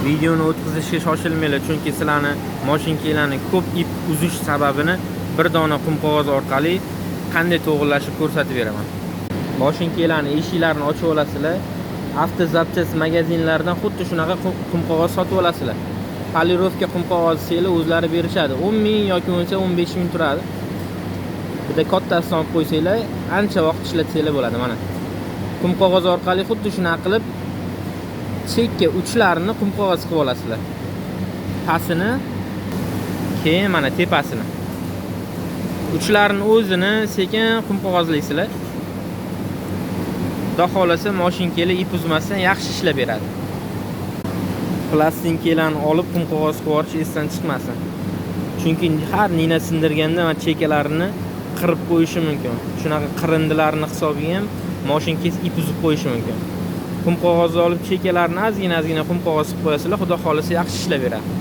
Videoni o'tkazishga shoshilmanglar, chunki sizlarni mashinanglarni ko'p ip uzish sababini bir dona qum qog'oz orqali qanday to'g'rilashni ko'rsatib beraman. Mashinanglarni eshiklarini ochib olasizlar. Avtozapchas magazinlaridan xuddi shunaqa qum qog'oz sotib olasizlar. Polirovka qum qog'ozini o'zlari berishadi. 10 ming yoki 15 ming turadi. Bitta kattasini olib qo'ysanglar, ancha vaqt ishlatsanglar bo'ladi. Mana qum qog'oz orqali xuddi shunaqa qilib chekka uchlarini qum qog'oz qilib olasizlar. Pastini, keyin mana tepasini. Uchlarini o'zini sekin qum qog'ozlaysizlar. Xudo xolasa mashinanglar ip uzmasdan yaxshi ishlab beradi. Plastinkalarni olib qum qog'oz qilib yuborish esdan chiqmasin. Chunki har nina sindirganda mana chekkalarini qirib qo'yishi mumkin. Shunaqa qirindilarni hisobiga ham mashinangiz ip uzib qo'yishi mumkin. Qum qog'ozni olib chekkalarni ozgina qum qog'oz qilib qo'yasizlar, xudo xolasa yaxshi ishlab beradi.